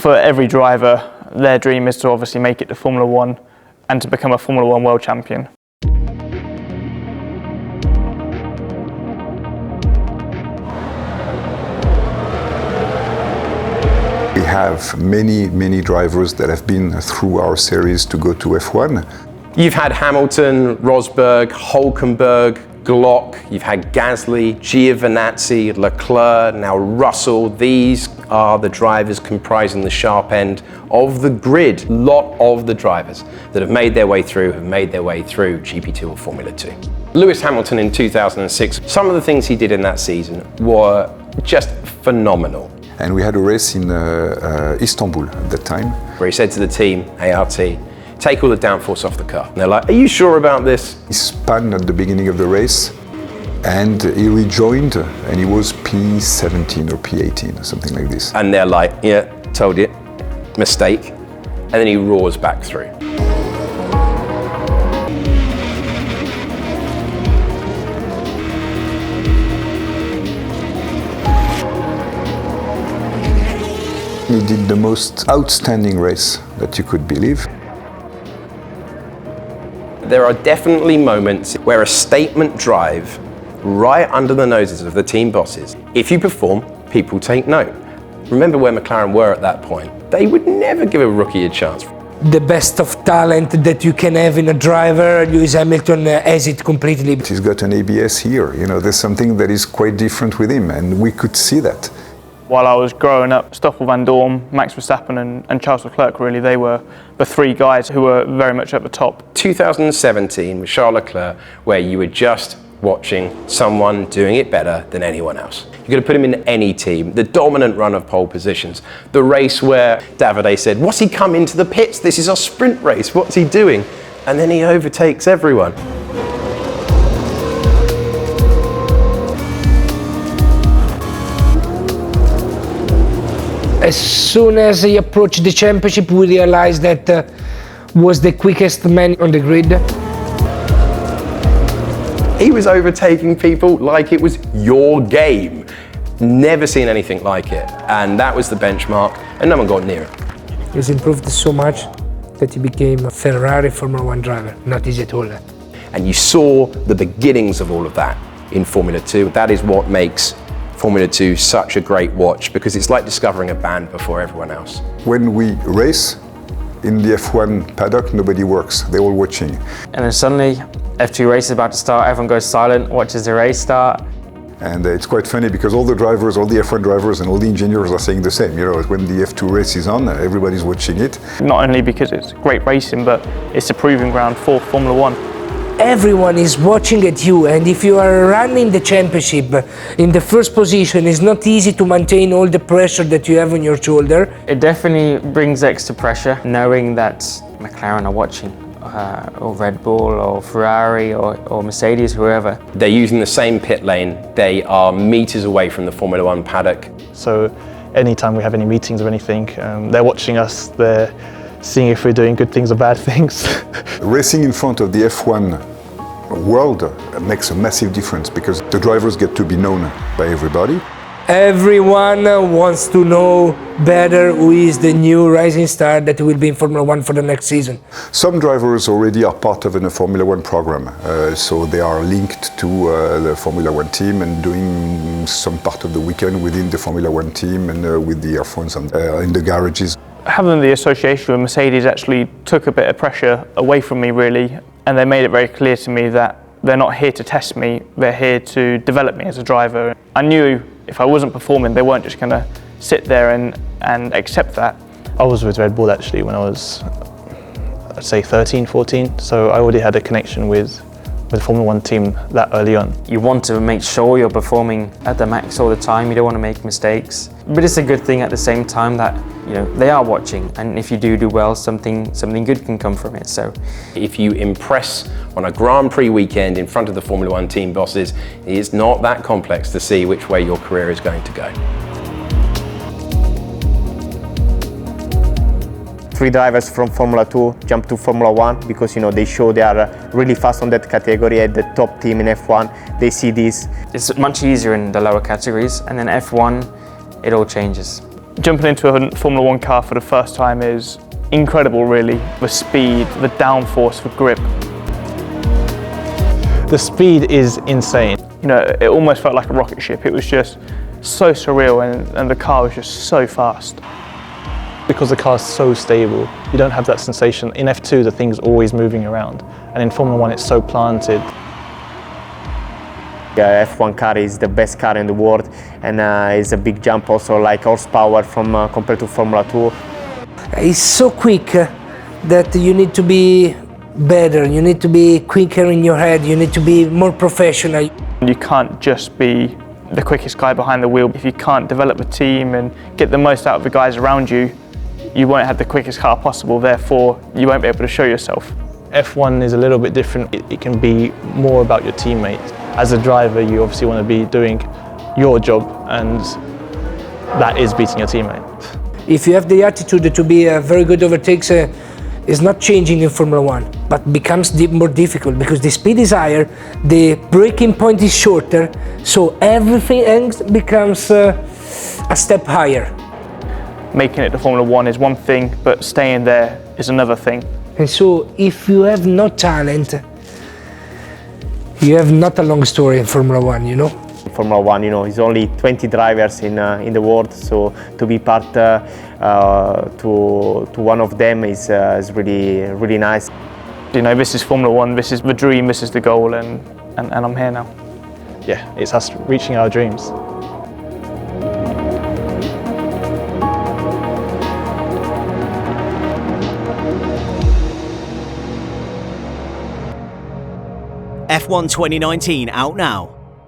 For every driver, their dream is to obviously make it to Formula One and to become a Formula One world champion. We have many drivers that have been through our series to go to F1. You've had Hamilton, Rosberg, Hülkenberg, Glock, you've had Gasly, Giovinazzi, Leclerc, now Russell. These are the drivers comprising the sharp end of the grid. Lot of the drivers that have made their way through GP2 or Formula 2. Lewis Hamilton in 2006, some of the things he did in that season were just phenomenal. And we had a race in Istanbul at that time. Where he said to the team, ART, take all the downforce off the car. And they're like, are you sure about this? He spun at the beginning of the race and he rejoined and he was P17 or P18 or something like this. And they're like, yeah, told you, mistake. And then he roars back through. He did the most outstanding race that you could believe. There are definitely moments where a statement drive right under the noses of the team bosses. If you perform, people take note. Remember where McLaren were at that point. They would never give a rookie a chance. The best of talent that you can have in a driver, Lewis Hamilton has it completely. He's got an ABS here, you know, there's something that is quite different with him and we could see that. While I was growing up, Stoffel Van Dorn, Max Verstappen and Charles Leclerc, really, they were the three guys who were very much at the top. 2017 with Charles Leclerc, where you were just watching someone doing it better than anyone else. You're going to put him in any team. The dominant run of pole positions. The race where Davide said, what's he come into the pits? This is a sprint race. What's he doing? And then he overtakes everyone. As soon as he approached the championship, we realized that was the quickest man on the grid. He was overtaking people like it was your game. Never seen anything like it. And that was the benchmark, and no one got near it. He's improved so much that he became a Ferrari Formula One driver. Not easy at all. And you saw the beginnings of all of that in Formula 2. That is what makes Formula 2 such a great watch, because it's like discovering a band before everyone else. When we race in the F1 paddock, nobody works, they're all watching. And then suddenly, F2 race is about to start, everyone goes silent, watches the race start. And it's quite funny because all the drivers, all the F1 drivers and all the engineers are saying the same. You know, when the F2 race is on, everybody's watching it. Not only because it's great racing, but it's a proving ground for Formula One. Everyone is watching at you, and if you are running the championship in the first position, it's not easy to maintain all the pressure that you have on your shoulder. It definitely brings extra pressure, knowing that McLaren are watching, or Red Bull, or Ferrari, or Mercedes, whoever. They're using the same pit lane. They are meters away from the Formula One paddock. So anytime we have any meetings or anything, they're watching us, they're seeing if we're doing good things or bad things. Racing in front of the F1 world makes a massive difference because the drivers get to be known by everybody. Everyone wants to know better who is the new rising star that will be in Formula One for the next season. Some drivers already are part of a Formula One program, so they are linked to the Formula One team and doing some part of the weekend within the Formula One team and with the earphones in the garages. Having the association with Mercedes actually took a bit of pressure away from me, really, and they made it very clear to me that they're not here to test me, they're here to develop me as a driver. I knew if I wasn't performing, they weren't just going to sit there and accept that. I was with Red Bull actually when I was, I'd say 13, 14, so I already had a connection with the Formula One team that early on. You want to make sure you're performing at the max all the time, you don't want to make mistakes. But it's a good thing at the same time that, you know, they are watching, and if you do well, something good can come from it. So if you impress on a Grand Prix weekend in front of the Formula One team bosses, it's not that complex to see which way your career is going to go. 3 drivers from Formula 2 jump to Formula 1 because, you know, they show they are really fast on that category at the top team in F1. They see this. it's much easier in the lower categories, and then F1, it all changes. Jumping into a Formula One car for the first time is incredible, really. The speed, the downforce, the grip. The speed is insane. You know, it almost felt like a rocket ship. It was just so surreal, and the car was just so fast. Because the car is so stable, you don't have that sensation. In F2, the thing's always moving around, and in Formula One, it's so planted. The F1 car is the best car in the world, and it's a big jump also, like horsepower from compared to Formula 2. It's so quick that you need to be better, you need to be quicker in your head, you need to be more professional. You can't just be the quickest guy behind the wheel. If you can't develop a team and get the most out of the guys around you, you won't have the quickest car possible, therefore you won't be able to show yourself. F1 is a little bit different. It can be more about your teammates. As a driver, you obviously want to be doing your job, and that is beating your teammate. If you have the attitude to be a very good overtakes, is not changing in Formula One, but becomes more difficult because the speed is higher, the braking point is shorter, so everything becomes a step higher. Making it to Formula One is one thing, but staying there is another thing. And so if you have no talent, you have not a long story in Formula One, you know? Formula One, you know, it's only 20 drivers in the world, so to be part to one of them is really nice. You know, this is Formula One, this is the dream, this is the goal, and I'm here now. Yeah, it's us reaching our dreams. F1 2019 out now.